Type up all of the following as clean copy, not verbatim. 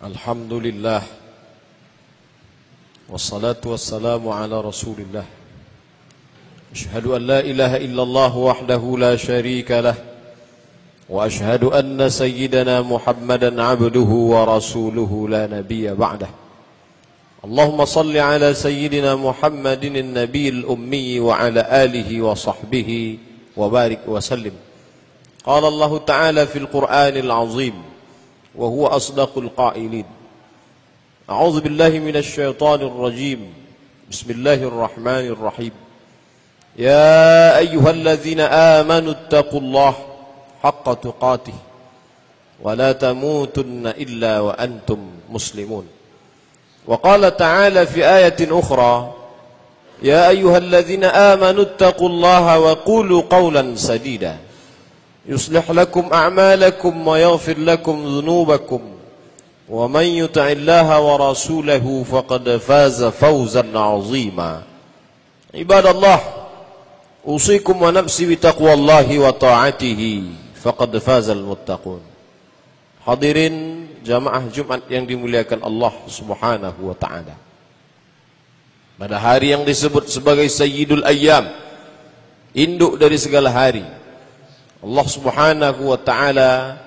Alhamdulillah, wassalatu wassalamu ala rasulillah. Ashhadu an la ilaha illallah wahdahu la sharika lah, wa ashhadu anna sayyidana Muhammadan abduhu wa rasuluhu la nabiyya ba'dah. Allahumma salli ala sayyidina Muhammadin an-nabiyil ummi wa ala alihi wa sahbihi wa barik wa sallim. Qala Allah ta'ala fil Qur'anil azim wa huwa asdaqul qailin. A'udzu billahi minasy syaithanir rajim. Bismillahirrahmanirrahim. Ya ayyuhalladzina amanu taqullaha haqqa tuqatih wa la tamutunna illa wa antum muslimun. Wa qala ta'ala fi ayatin ukhra, ya ayyuhalladzina amanu taqullaha wa qulu qawlan sadida yuslih lakum a'malakum wa yaghfir lakum dhunubakum wa man yuti'illaha wa rasulahu faqad faza fawzan 'azima. Ibadallah, usikum wa nafsi bi taqwallahi wa ta'atihi faqad fazal muttaqun. Hadirin jamaah Jumat yang dimuliakan Allah Subhanahu wa taala. Pada hari yang disebut sebagai Sayyidul Ayyam, induk dari segala hari, Allah Subhanahu wa taala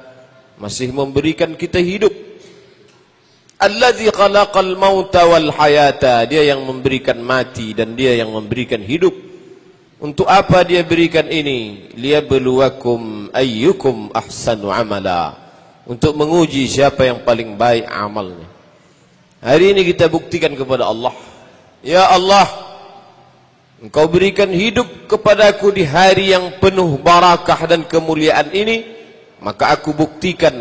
masih memberikan kita hidup. Alladzi khalaqal mauta wal hayata, dia yang memberikan mati dan dia yang memberikan hidup. Untuk apa dia berikan ini? Liyabluwakum ayyukum ahsanu amala, untuk menguji siapa yang paling baik amalnya. Hari ini kita buktikan kepada Allah, ya Allah, Engkau berikan hidup kepadaku di hari yang penuh barakah dan kemuliaan ini, maka aku buktikan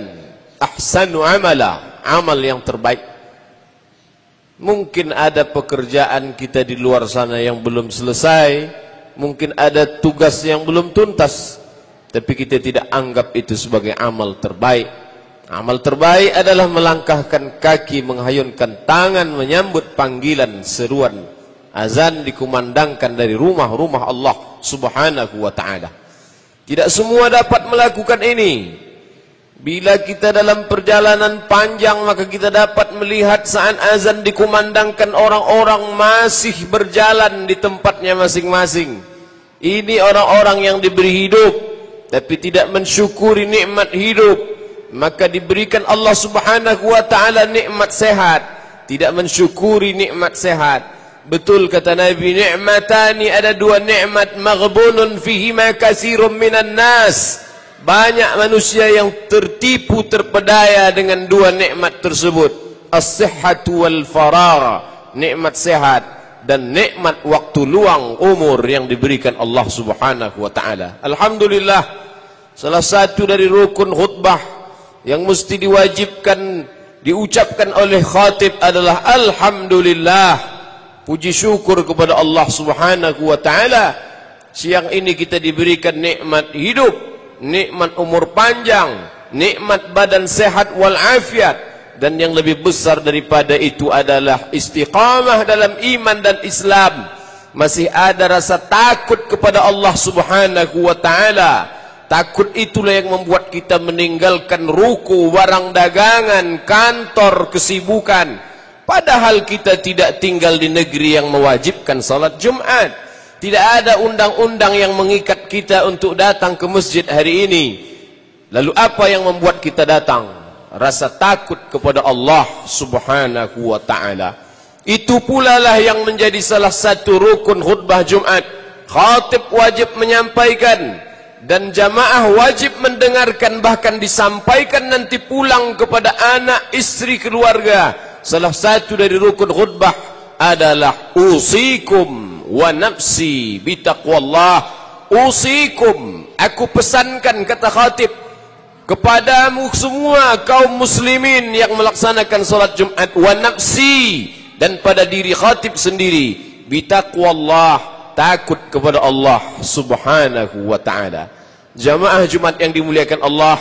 ahsanu amala, amal yang terbaik. Mungkin ada pekerjaan kita di luar sana yang belum selesai, mungkin ada tugas yang belum tuntas, tapi kita tidak anggap itu sebagai amal terbaik. Amal terbaik adalah melangkahkan kaki, menghayunkan tangan, menyambut panggilan seruan azan dikumandangkan dari rumah-rumah Allah Subhanahu wa ta'ala. Tidak semua dapat melakukan ini. Bila kita dalam perjalanan panjang, maka kita dapat melihat saat azan dikumandangkan orang-orang masih berjalan di tempatnya masing-masing. Ini orang-orang yang diberi hidup tapi tidak mensyukuri nikmat hidup, maka diberikan Allah Subhanahu wa ta'ala nikmat sehat, tidak mensyukuri nikmat sehat. Betul kata Nabi, ni'matani, ada dua nikmat, maghbunun fihima katsirun minan nas, banyak manusia yang tertipu terpedaya dengan dua nikmat tersebut, as-sihhatu wal faragh, nikmat sehat dan nikmat waktu luang umur yang diberikan Allah Subhanahu wa ta'ala. Alhamdulillah, salah satu dari rukun khutbah yang mesti diwajibkan diucapkan oleh khatib adalah alhamdulillah, puji syukur kepada Allah Subhanahu wa ta'ala. Siang ini kita diberikan nikmat hidup, nikmat umur panjang, nikmat badan sehat wal afiat, dan yang lebih besar daripada itu adalah istiqamah dalam iman dan Islam. Masih ada rasa takut kepada Allah Subhanahu wa ta'ala. Takut itulah yang membuat kita meninggalkan ruku, barang dagangan, kantor, kesibukan. Padahal kita tidak tinggal di negeri yang mewajibkan salat Jumat. Tidak ada undang-undang yang mengikat kita untuk datang ke masjid hari ini. Lalu apa yang membuat kita datang? Rasa takut kepada Allah Subhanahu wa ta'ala. Itu pula lah yang menjadi salah satu rukun khutbah Jumat. Khatib wajib menyampaikan dan jamaah wajib mendengarkan, bahkan disampaikan nanti pulang kepada anak, istri, keluarga. Salah satu dari rukun khutbah adalah usikum wa nafsi bitaqwallah. Usikum, aku pesankan, kata khatib, kepadamu semua kaum muslimin yang melaksanakan salat Jumat, wa nafsi, dan pada diri khatib sendiri, bitaqwallah, takut kepada Allah Subhanahu wa ta'ala. Jamaah Jumat yang dimuliakan Allah,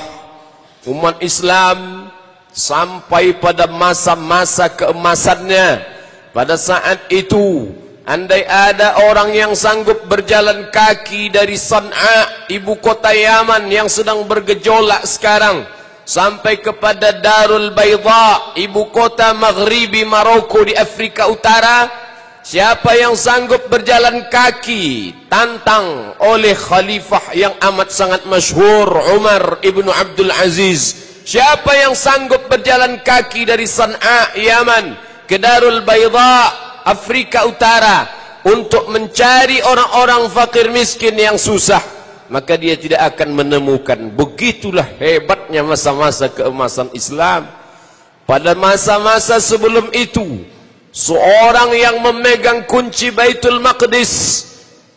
umat Islam sampai pada masa-masa keemasannya. Pada saat itu, andai ada orang yang sanggup berjalan kaki dari San'a, ibu kota Yaman yang sedang bergejolak sekarang, sampai kepada Darul Bayda, ibu kota maghribi Maroko di Afrika Utara. Siapa yang sanggup berjalan kaki, tantang oleh khalifah yang amat sangat masyhur, Umar ibnu Abdul Aziz. Siapa yang sanggup berjalan kaki dari San'a, Yaman, ke Darul Bayda, Afrika Utara, untuk mencari orang-orang fakir miskin yang susah, maka dia tidak akan menemukan. Begitulah hebatnya masa-masa keemasan Islam. Pada masa-masa sebelum itu, seorang yang memegang kunci Baitul Maqdis,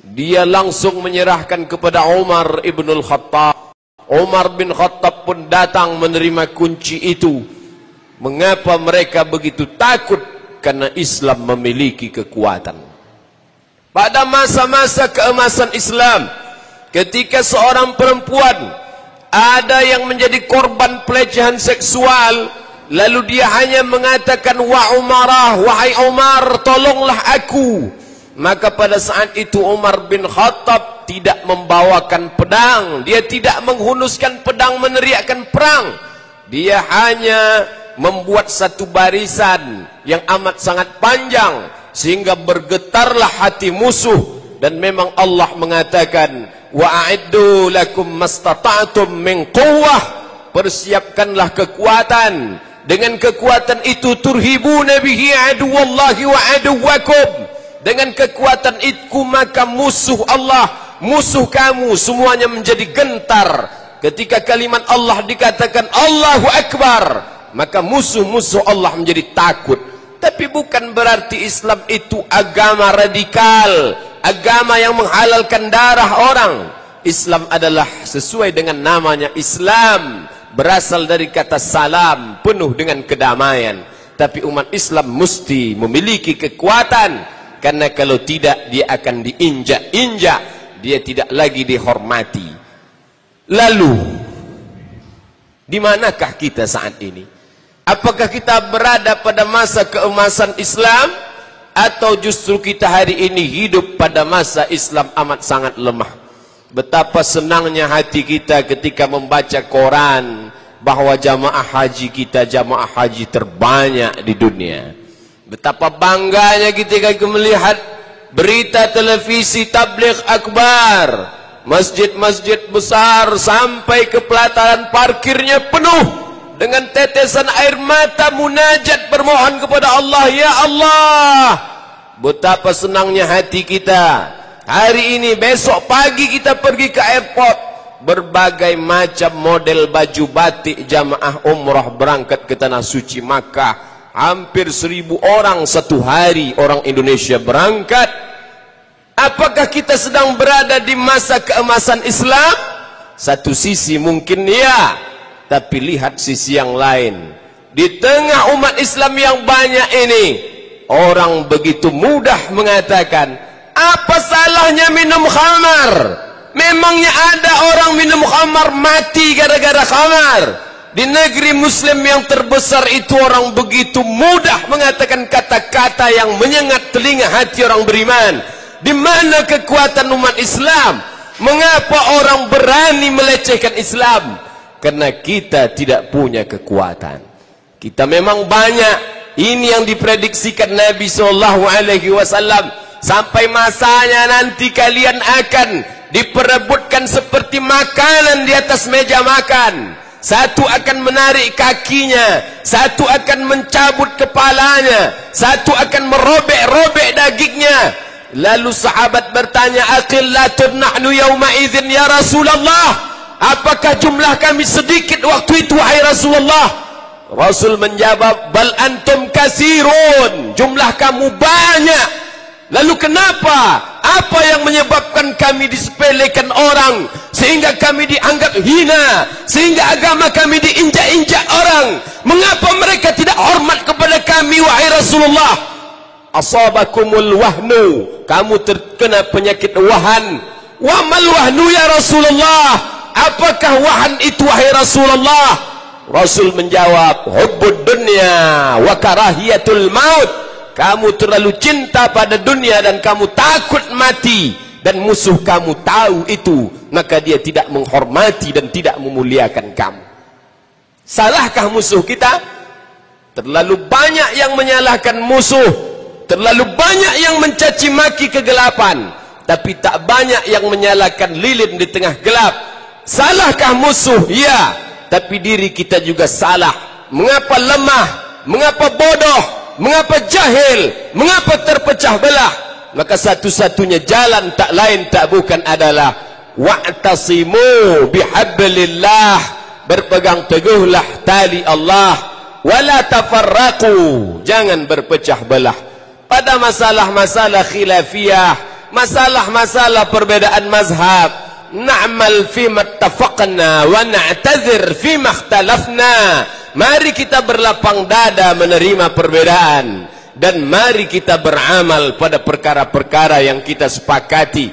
dia langsung menyerahkan kepada Umar ibnul Khattab. Umar bin Khattab pun datang menerima kunci itu. Mengapa mereka begitu takut? Karena Islam memiliki kekuatan. Pada masa-masa keemasan Islam, ketika seorang perempuan ada yang menjadi korban pelecehan seksual, lalu dia hanya mengatakan, wa Umarah, wahai Umar, tolonglah aku. Maka pada saat itu Umar bin Khattab tidak membawakan pedang, dia tidak menghunuskan pedang meneriakkan perang. Dia hanya membuat satu barisan yang amat sangat panjang, sehingga bergetarlah hati musuh. Dan memang Allah mengatakan, wa a'iddu lakum mastata'tum min quwwah, persiapkanlah kekuatan. Dengan kekuatan itu turhibuna bihi aduwallahi wa aduwakum. Dengan kekuatan itu maka musuh Allah, musuh kamu semuanya menjadi gentar. Ketika kalimat Allah dikatakan Allahu Akbar, maka musuh-musuh Allah menjadi takut. Tapi bukan berarti Islam itu agama radikal, agama yang menghalalkan darah orang. Islam adalah sesuai dengan namanya Islam, berasal dari kata salam, penuh dengan kedamaian. Tapi umat Islam mesti memiliki kekuatan, karena kalau tidak dia akan diinjak-injak, dia tidak lagi dihormati. Lalu di manakah kita saat ini? Apakah kita berada pada masa keemasan Islam, atau justru kita hari ini hidup pada masa Islam amat sangat lemah? Betapa senangnya hati kita ketika membaca koran bahwa jamaah haji kita jamaah haji terbanyak di dunia. Betapa bangganya ketika melihat berita televisi tabligh akbar, masjid-masjid besar sampai ke pelataran parkirnya penuh dengan tetesan air mata munajat bermohon kepada Allah, ya Allah. Betapa senangnya hati kita hari ini. Besok pagi kita pergi ke airport, berbagai macam model baju batik jamaah umrah berangkat ke tanah suci Makkah. Hampir 1000 orang satu hari orang Indonesia berangkat. Apakah kita sedang berada di masa keemasan Islam? Satu sisi mungkin ya, tapi lihat sisi yang lain. Di tengah umat Islam yang banyak ini, orang begitu mudah mengatakan, apa salahnya minum khamar? Memangnya ada orang minum khamar mati gara-gara khamar? Di negeri Muslim yang terbesar itu orang begitu mudah mengatakan kata-kata yang menyengat telinga hati orang beriman. Di mana kekuatan umat Islam? Mengapa orang berani melecehkan Islam? Karena kita tidak punya kekuatan. Kita memang banyak. Ini yang diprediksikan Nabi SAW. Sampai masanya nanti kalian akan diperebutkan seperti makanan di atas meja makan. Satu akan menarik kakinya, satu akan mencabut kepalanya, satu akan merobek-robek dagingnya. Lalu sahabat bertanya, aqillatun nahnu yawma idzin ya Rasulullah? Apakah jumlah kami sedikit waktu itu wahai Rasulullah? Rasul menjawab, bal antum kasirun, jumlah kamu banyak. Lalu kenapa? Apa yang menyebabkan kami disepelekan orang sehingga kami dianggap hina, sehingga agama kami diinjak-injak orang? Mengapa mereka tidak hormat kepada kami wahai Rasulullah? Asabakumul wahnu, kamu terkena penyakit wahan. Wa mal wahnu ya Rasulullah? Apakah wahan itu wahai Rasulullah? Rasul menjawab, hubbud dunya wa karahiyatul maut. Kamu terlalu cinta pada dunia dan kamu takut mati, dan musuh kamu tahu itu, maka dia tidak menghormati dan tidak memuliakan kamu. Salahkah musuh kita? Terlalu banyak yang menyalahkan musuh, terlalu banyak yang mencaci maki kegelapan, tapi tak banyak yang menyalahkan lilin di tengah gelap. Salahkah musuh? Ya, tapi diri kita juga salah. Mengapa lemah? Mengapa bodoh? Mengapa jahil? Mengapa terpecah belah? Maka satu-satunya jalan tak lain tak bukan adalah wa'tasimu bihablillah, berpegang teguhlah tali Allah, wala tafarraqu, jangan berpecah belah pada masalah-masalah khilafiyah, masalah-masalah perbedaan mazhab. Na'mal fima ittafaqna wa na'tazir fima ikhtalafna. Mari kita berlapang dada menerima perbedaan, dan mari kita beramal pada perkara-perkara yang kita sepakati.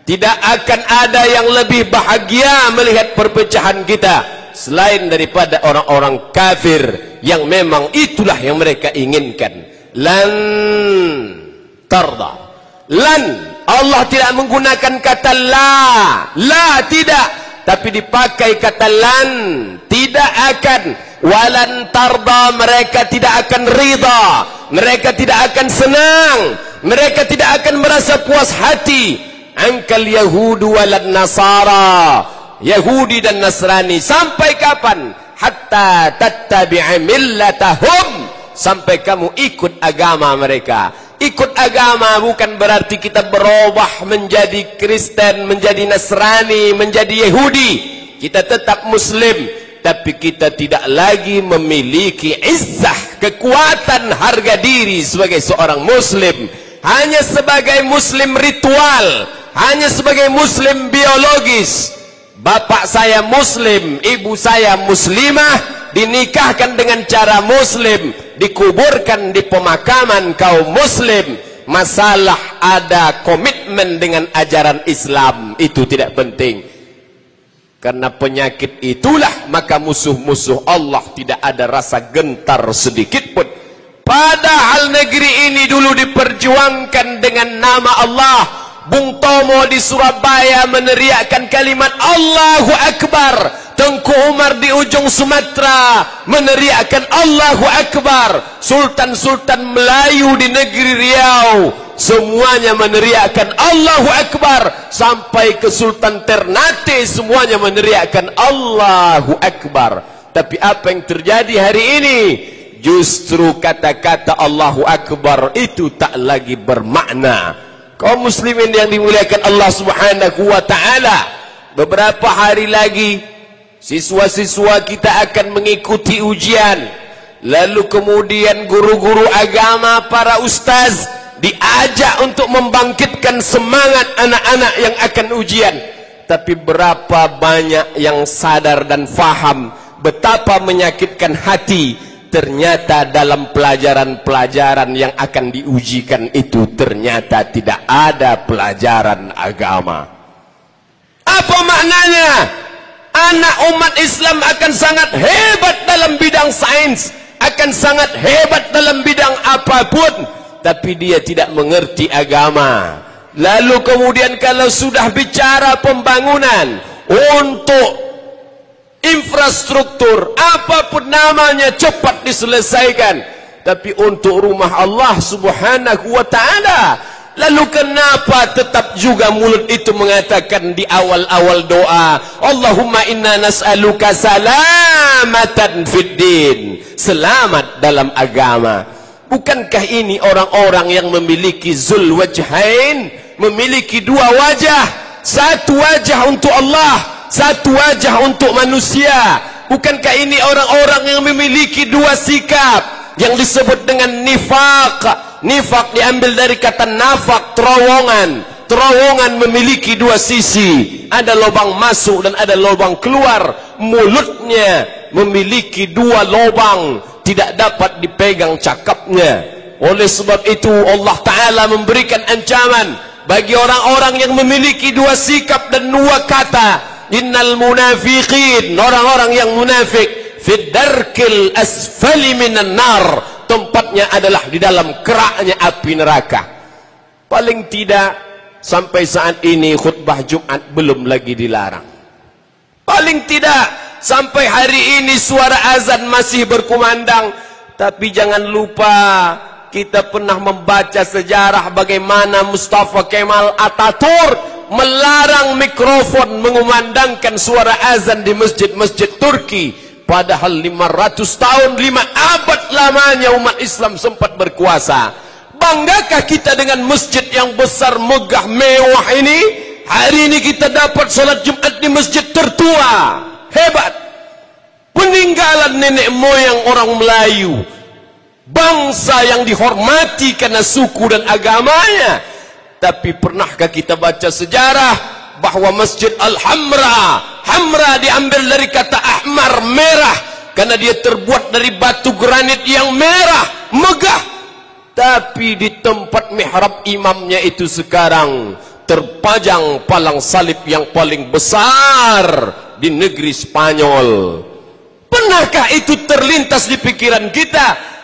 Tidak akan ada yang lebih bahagia melihat perpecahan kita selain daripada orang-orang kafir, yang memang itulah yang mereka inginkan. Lan tarda, lan, Allah tidak menggunakan kata la tidak, tapi dipakai kata lan, tidak akan. Walan tarda, mereka tidak akan ridha, mereka tidak akan senang, mereka tidak akan merasa puas hati. Angkal yahudu walan nasara, Yahudi dan Nasrani. Sampai kapan? Hatta tattabi'a millatahum, sampai kamu ikut agama mereka. Ikut agama bukan berarti kita berubah menjadi Kristen, menjadi Nasrani, menjadi Yahudi. Kita tetap Muslim, tapi kita tidak lagi memiliki izzah, kekuatan, harga diri sebagai seorang Muslim. Hanya sebagai Muslim ritual, hanya sebagai Muslim biologis. Bapak saya Muslim, ibu saya Muslimah, dinikahkan dengan cara Muslim, dikuburkan di pemakaman kaum Muslim. Masalah ada komitmen dengan ajaran Islam, itu tidak penting. Karena penyakit itulah maka musuh-musuh Allah tidak ada rasa gentar sedikit pun. Padahal negeri ini dulu diperjuangkan dengan nama Allah. Bung Tomo di Surabaya meneriakkan kalimat Allahu Akbar. Tengku Umar di ujung Sumatera meneriakkan Allahu Akbar. Sultan-sultan Melayu di negeri Riau semuanya meneriakkan Allahu Akbar. Sampai ke Sultan Ternate semuanya meneriakkan Allahu Akbar. Tapi apa yang terjadi hari ini? Justru kata-kata Allahu Akbar itu tak lagi bermakna. Kaum muslimin yang dimuliakan Allah Subhanahu wa ta'ala, beberapa hari lagi siswa-siswa kita akan mengikuti ujian. Lalu kemudian guru-guru agama, para ustaz diajak untuk membangkitkan semangat anak-anak yang akan ujian. Tapi berapa banyak yang sadar dan faham betapa menyakitkan hati. Ternyata dalam pelajaran-pelajaran yang akan diujikan itu ternyata tidak ada pelajaran agama. Apa maknanya? Anak umat Islam akan sangat hebat dalam bidang sains, akan sangat hebat dalam bidang apapun, tapi dia tidak mengerti agama. Lalu kemudian kalau sudah bicara pembangunan untuk infrastruktur, apapun namanya, cepat diselesaikan. Tapi untuk rumah Allah Subhanahu wa ta'ala, lalu kenapa tetap juga mulut itu mengatakan di awal-awal doa, Allahumma inna nas'aluka salamatan fid din, selamat dalam agama. Bukankah ini orang-orang yang memiliki zul wajhain, memiliki dua wajah, satu wajah untuk Allah, satu wajah untuk manusia? Bukankah ini orang-orang yang memiliki dua sikap yang disebut dengan nifaq? Nifaq diambil dari kata nafaq, terowongan. Terowongan memiliki dua sisi, ada lubang masuk dan ada lubang keluar. Mulutnya memiliki dua lubang, tidak dapat dipegang cakapnya. Oleh sebab itu Allah Ta'ala memberikan ancaman bagi orang-orang yang memiliki dua sikap dan dua kata. Innal munafiqin, orang-orang yang munafik, fid darkil asfali minan nar, tempatnya adalah di dalam keraknya api neraka. Paling tidak sampai saat ini khutbah Jumat belum lagi dilarang. Paling tidak Sampai hari ini suara azan masih berkumandang. Tapi jangan lupa, kita pernah membaca sejarah bagaimana Mustafa Kemal Atatürk melarang mikrofon mengumandangkan suara azan di masjid-masjid Turki. Padahal 500 tahun, 5 abad lamanya umat Islam sempat berkuasa. Banggakah kita dengan masjid yang besar, megah, mewah ini? Hari ini kita dapat salat Jumat di masjid tertua. Hebat. Peninggalan nenek moyang orang Melayu. Bangsa yang dihormati karena suku dan agamanya. Tapi pernahkah kita baca sejarah bahwa Masjid Al-Hamra, Hamra diambil dari kata ahmar, merah, karena dia terbuat dari batu granit yang merah, megah. Tapi di tempat mihrab imamnya itu sekarang terpajang palang salib yang paling besar di negeri Spanyol. Pernahkah itu terlintas di pikiran kita?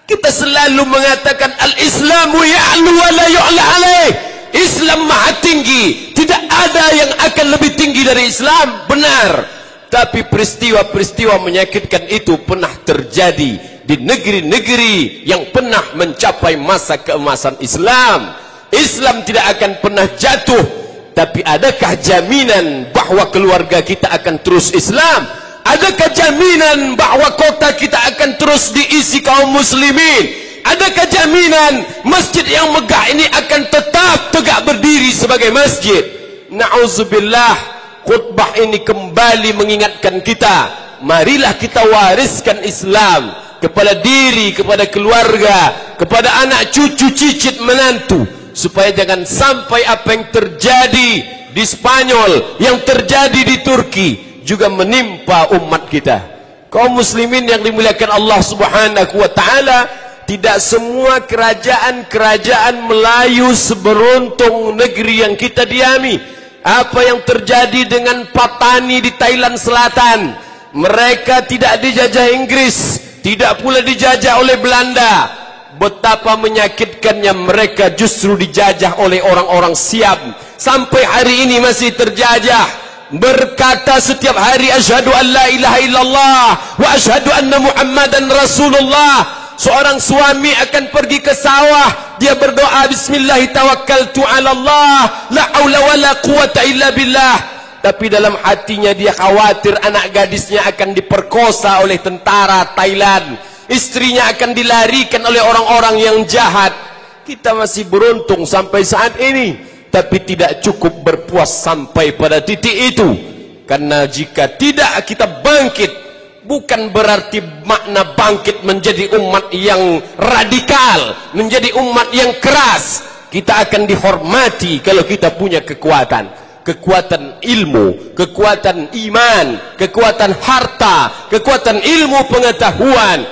Kita selalu mengatakan al-Islamu ya'lu wa la yu'la alaih. Islam maha tinggi, tidak ada yang akan lebih tinggi dari Islam. Benar. Tapi peristiwa-peristiwa menyakitkan itu pernah terjadi di negeri-negeri yang pernah mencapai masa keemasan Islam. Islam tidak akan pernah jatuh. Tapi adakah jaminan bahwa keluarga kita akan terus Islam? Adakah jaminan bahwa kota kita akan terus diisi kaum muslimin? Adakah jaminan masjid yang megah ini akan tetap tegak berdiri sebagai masjid? Na'udzubillah, khutbah ini kembali mengingatkan kita, marilah kita wariskan Islam kepada diri, kepada keluarga, kepada anak cucu cicit menantu, supaya jangan sampai apa yang terjadi di Spanyol, yang terjadi di Turki juga menimpa umat kita. Kaum muslimin yang dimuliakan Allah Subhanahu wa taala, tidak semua kerajaan-kerajaan Melayu seberuntung negeri yang kita diami. Apa yang terjadi dengan Patani di Thailand Selatan? Mereka tidak dijajah Inggris, tidak pula dijajah oleh Belanda. Betapa menyakitkannya, mereka justru dijajah oleh orang-orang Siam. Sampai hari ini masih terjajah. Berkata setiap hari asyhadu an la ilaha illallah wa asyhadu anna muhammadan rasulullah. Seorang suami akan pergi ke sawah, dia berdoa bismillah tawakkaltu ala Allah la haula wala quwata illa billah. Tapi dalam hatinya dia khawatir anak gadisnya akan diperkosa oleh tentara Thailand, istrinya akan dilarikan oleh orang-orang yang jahat. Kita masih beruntung sampai saat ini. Tapi tidak cukup berpuas sampai pada titik itu. Karena jika tidak kita bangkit, bukan berarti makna bangkit menjadi umat yang radikal, menjadi umat yang keras. Kita akan dihormati kalau kita punya kekuatan. Kekuatan ilmu, kekuatan iman, kekuatan harta, kekuatan ilmu pengetahuan.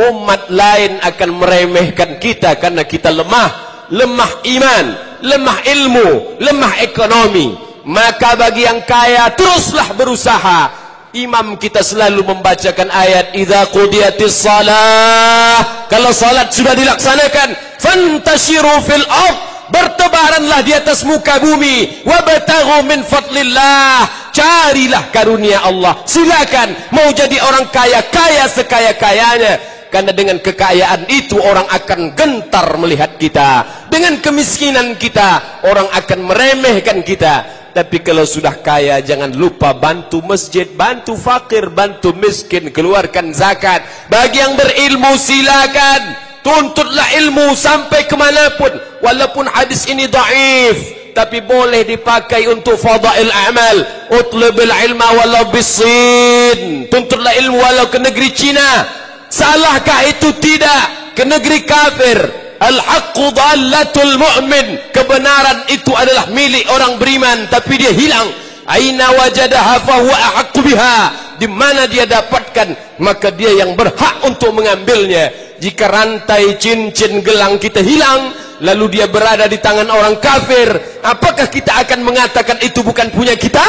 Umat lain akan meremehkan kita karena kita lemah. Lemah iman, lemah ilmu, lemah ekonomi. Maka bagi yang kaya, teruslah berusaha. Imam kita selalu membacakan ayat idza qudiyatis shalah. Kalau salat sudah dilaksanakan, fantashiru fil ard, bertebaranlah di atas muka bumi, wabtaghu min fadlillah, carilah karunia Allah. Silakan mau jadi orang kaya, kaya sekaya-kayanya. Karena dengan kekayaan itu orang akan gentar melihat kita. Dengan kemiskinan kita orang akan meremehkan kita. Tapi kalau sudah kaya, jangan lupa bantu masjid, bantu fakir, bantu miskin, keluarkan zakat. Bagi yang berilmu silakan, tuntutlah ilmu sampai kemanapun. Walaupun hadis ini dhaif, tapi boleh dipakai untuk fadail amal. Utlubil ilma walau bisin, tuntutlah ilmu walau ke negeri Cina. Salahkah itu? Tidak. Ke negeri kafir. Al-haqqu dhallatul mu'min, kebenaran itu adalah milik orang beriman, tapi dia hilang. Aina wajadaha fahuwa ahaqqu biha, di mana dia dapatkan maka dia yang berhak untuk mengambilnya. Jika rantai cincin gelang kita hilang, lalu dia berada di tangan orang kafir, apakah kita akan mengatakan itu bukan punya kita?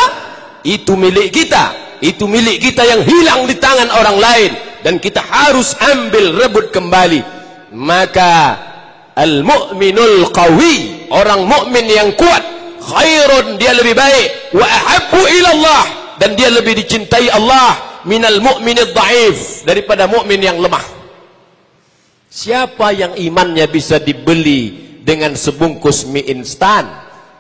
Itu milik kita. Itu milik kita yang hilang di tangan orang lain, dan kita harus ambil, rebut kembali. Maka al-mu'minul qawi, orang mukmin yang kuat, khairun, dia lebih baik, wa ahabbu ilallah, dan dia lebih dicintai Allah minal mu'minid dhaif, daripada mukmin yang lemah. Siapa yang imannya bisa dibeli dengan sebungkus mie instan?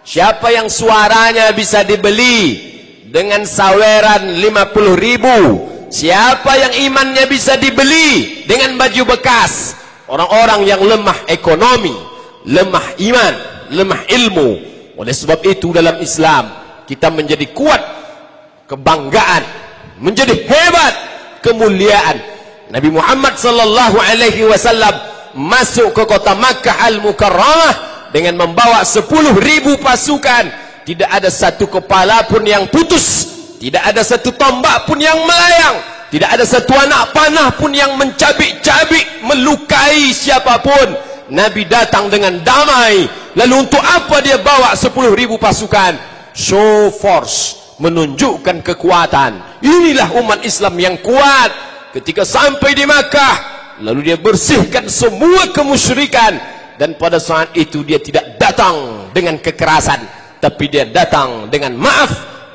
Siapa yang suaranya bisa dibeli dengan saweran 50.000? Siapa yang imannya bisa dibeli dengan baju bekas? Orang-orang yang lemah ekonomi, lemah iman, lemah ilmu. Oleh sebab itu dalam Islam kita menjadi kuat, kebanggaan, menjadi hebat, kemuliaan. Nabi Muhammad sallallahu alaihi wasallam masuk ke kota Makkah Al-Mukarramah dengan membawa 10.000 pasukan. Tidak ada satu kepala pun yang putus, tidak ada satu tombak pun yang melayang, tidak ada satu anak panah pun yang mencabik-cabik, melukai siapapun. Nabi datang dengan damai. Lalu untuk apa dia bawa 10.000 pasukan? Show force, menunjukkan kekuatan. Inilah umat Islam yang kuat. Ketika sampai di Makkah, lalu dia bersihkan semua kemusyrikan. Dan pada saat itu dia tidak datang dengan kekerasan, tapi dia datang dengan maaf.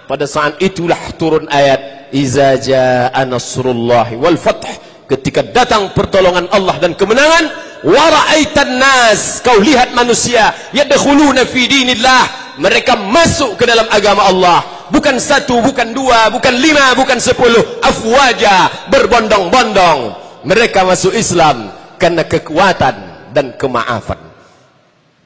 Pada saat itulah turun ayat Iza jaa nasrullahi wal fath. Ketika datang pertolongan Allah dan kemenangan, wa ra'aitan nas, kau lihat manusia yadkhuluna fi dinillah, mereka masuk ke dalam agama Allah. Bukan satu, bukan dua, bukan 5, bukan 10, afwaja, berbondong-bondong. Mereka masuk Islam karena kekuatan dan kemaafan.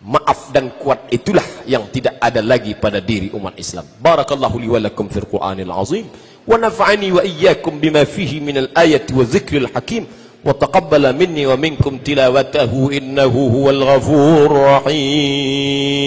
Maaf dan kuat itulah yang tidak ada lagi pada diri umat Islam. Barakallahu li wa lakum fil Qur'anil azim, wa nafa'ani wa iyyakum bima fihi minal ayati wa dzikril hakim, wa taqabbala minni wa minkum tilawatahu innahu huwal ghafurur rahim.